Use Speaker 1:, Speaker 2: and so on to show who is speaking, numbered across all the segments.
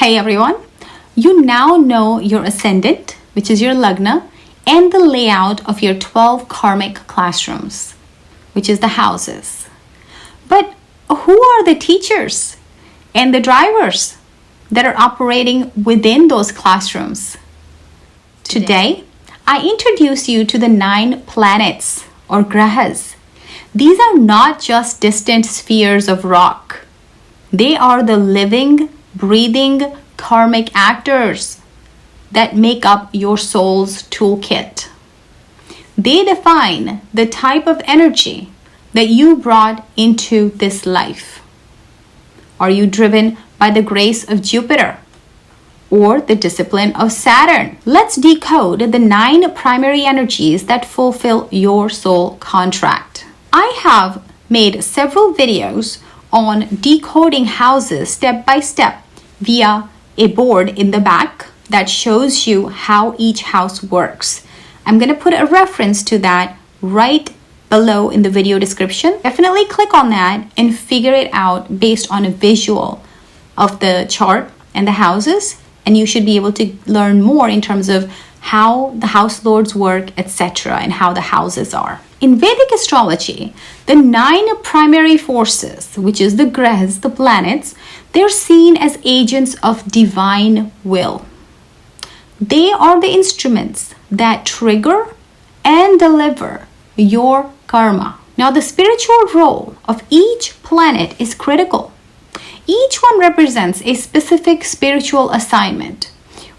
Speaker 1: Hey everyone, you now know your ascendant, which is your Lagna, and the layout of your 12 karmic classrooms, which is the houses. But who are the teachers and the drivers that are operating within those classrooms? Today, I introduce you to the 9 planets or Grahas. These are not just distant spheres of rock. They are the living, breathing karmic actors that make up your soul's toolkit. They define the type of energy that you brought into this life. Are you driven by the grace of Jupiter or the discipline of Saturn? Let's decode the 9 primary energies that fulfill your soul contract. I have made several videos on decoding houses step by step via a board in the back that shows you how each house works. I'm going to put a reference to that right below in the video description. Definitely click on that and figure it out based on a visual of the chart and the houses, and you should be able to learn more in terms of how the house lords work, etc., and how the houses are. In Vedic astrology, the 9 primary forces, which is the Grahas, the planets, they're seen as agents of divine will. They are the instruments that trigger and deliver your karma. Now, the spiritual role of each planet is critical. Each one represents a specific spiritual assignment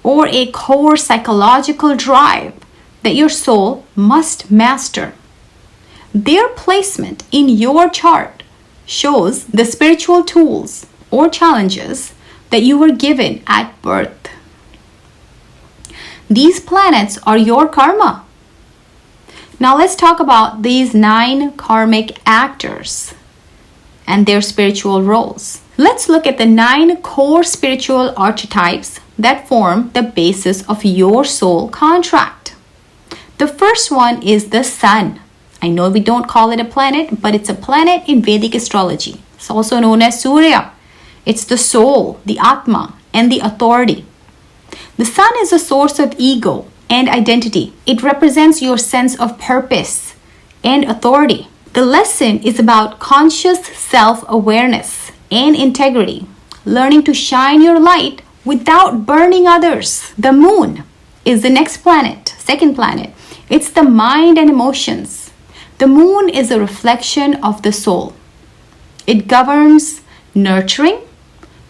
Speaker 1: or a core psychological drive that your soul must master. Their placement in your chart shows the spiritual tools or challenges that you were given at birth. These planets are your karma. Now let's talk about these 9 karmic actors and their spiritual roles. Let's look at the 9 core spiritual archetypes that form the basis of your soul contract. The first one is the sun. I know we don't call it a planet, but it's a planet in Vedic astrology. It's also known as Surya. It's the soul, the Atman, and the authority. The sun is a source of ego and identity. It represents your sense of purpose and authority. The lesson is about conscious self-awareness and integrity, learning to shine your light without burning others. The moon is the next planet, second planet. It's the mind and emotions. The moon is a reflection of the soul. It governs nurturing,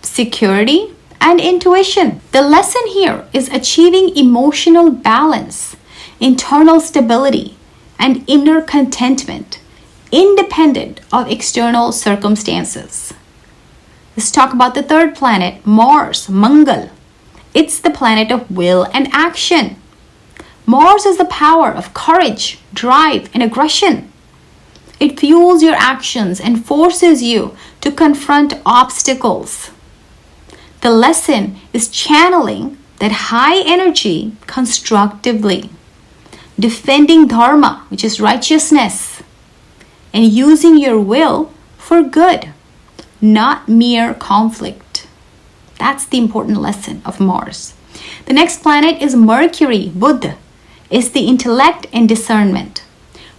Speaker 1: security, and intuition. The lesson here is achieving emotional balance, internal stability, and inner contentment, independent of external circumstances. Let's talk about the third planet, Mars, Mangal. It's the planet of will and action. Mars is the power of courage, drive, and aggression. It fuels your actions and forces you to confront obstacles. The lesson is channeling that high energy constructively, defending dharma, which is righteousness, and using your will for good, not mere conflict. That's the important lesson of Mars. The next planet is Mercury, Buddha. It's the intellect and discernment.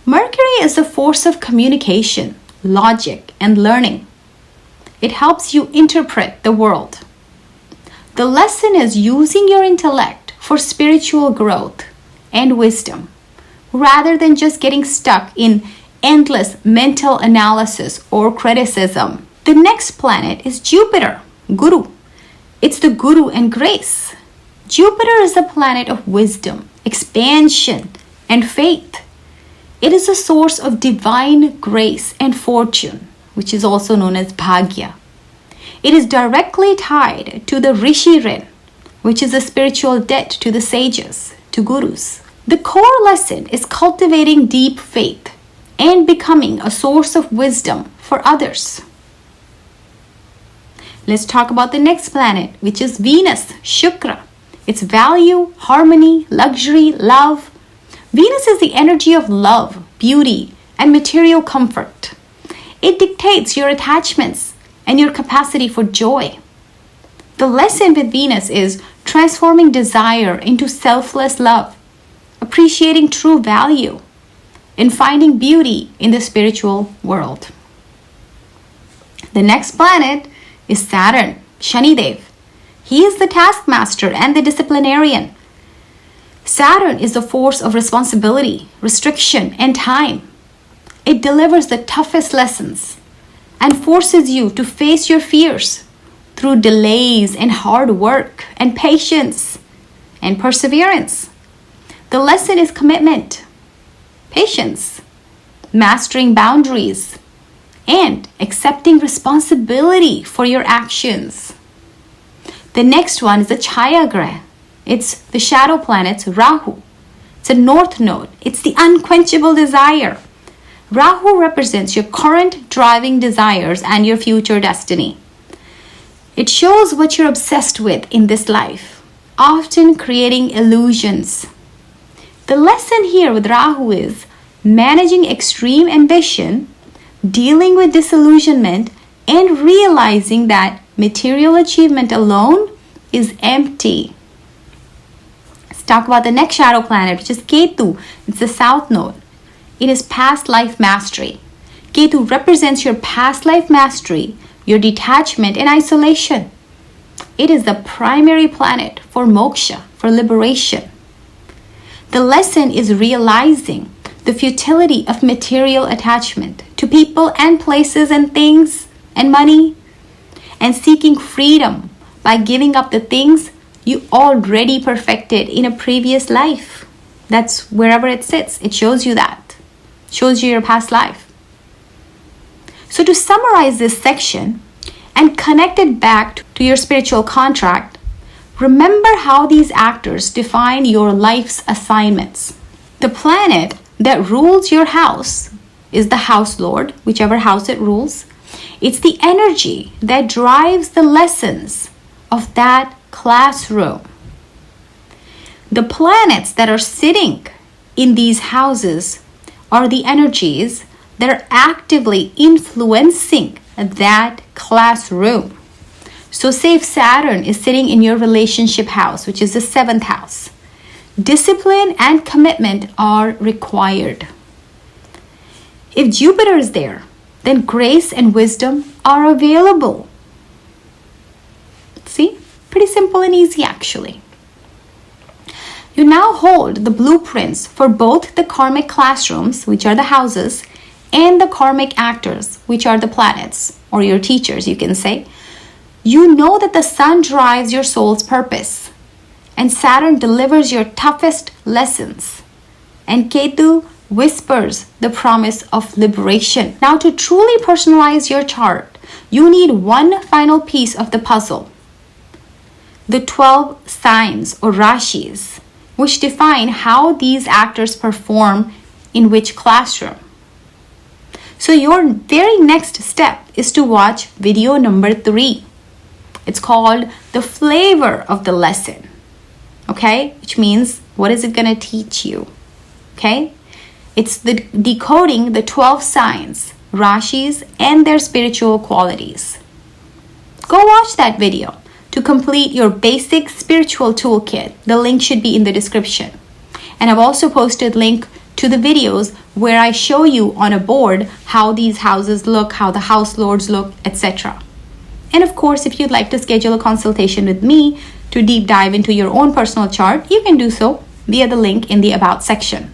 Speaker 1: Mercury is the force of communication, logic, and learning. It helps you interpret the world. The lesson is using your intellect for spiritual growth and wisdom, rather than just getting stuck in endless mental analysis or criticism. The next planet is Jupiter, Guru. It's the Guru and grace. Jupiter is the planet of wisdom, expansion, and faith. It is a source of divine grace and fortune, which is also known as Bhagya. It is directly tied to the Rishi Rina, which is a spiritual debt to the sages, to gurus. The core lesson is cultivating deep faith and becoming a source of wisdom for others. Let's talk about the next planet, which is Venus, Shukra. It's value, harmony, luxury, love. Venus is the energy of love, beauty, and material comfort. It dictates your attachments and your capacity for joy. The lesson with Venus is transforming desire into selfless love, appreciating true value, and finding beauty in the spiritual world. The next planet is Saturn, Shani Dev. He is the taskmaster and the disciplinarian. Saturn is the force of responsibility, restriction, and time. It delivers the toughest lessons and forces you to face your fears through delays and hard work and patience and perseverance. The lesson is commitment, patience, mastering boundaries, and accepting responsibility for your actions. The next one is the Chaya Grah. It's the shadow planet Rahu. It's a north node. It's the unquenchable desire. Rahu represents your current driving desires and your future destiny. It shows what you're obsessed with in this life, often creating illusions. The lesson here with Rahu is managing extreme ambition, dealing with disillusionment, and realizing that material achievement alone is empty. Let's talk about the next shadow planet, which is Ketu. It's the south node. It is past life mastery. Ketu represents your past life mastery, your detachment and isolation. It is the primary planet for moksha, for liberation. The lesson is realizing the futility of material attachment to people and places and things and money, and seeking freedom by giving up the things you already perfected in a previous life. That's wherever it sits. It shows you that. It shows you your past life. So to summarize this section and connect it back to your spiritual contract, remember how these actors define your life's assignments. The planet that rules your house is the house lord, whichever house it rules. It's the energy that drives the lessons of that classroom. The planets that are sitting in these houses are the energies that are actively influencing that classroom. So say if Saturn is sitting in your relationship house, which is the 7th house, discipline and commitment are required. If Jupiter is there, then grace and wisdom are available. See? Pretty simple and easy actually. You now hold the blueprints for both the karmic classrooms, which are the houses, and the karmic actors, which are the planets, or your teachers, you can say. You know that the sun drives your soul's purpose, and Saturn delivers your toughest lessons, and Ketu whispers the promise of liberation. Now, to truly personalize your chart, you need one final piece of the puzzle: the 12 signs or rashis, which define how these actors perform in which classroom. So your very next step is to watch video number 3. It's called the flavor of the lesson. Okay? Which means, what is it going to teach you? Okay? It's the decoding the 12 signs, rashis, and their spiritual qualities. Go watch that video to complete your basic spiritual toolkit. The link should be in the description. And I've also posted link to the videos where I show you on a board how these houses look, how the house lords look, etc. And of course, if you'd like to schedule a consultation with me to deep dive into your own personal chart, you can do so via the link in the About section.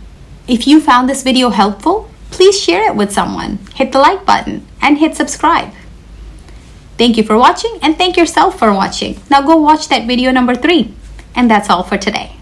Speaker 1: If you found this video helpful, please share it with someone, hit the like button, and hit subscribe. Thank you for watching, and thank yourself for watching. Now go watch that video number 3. And that's all for today.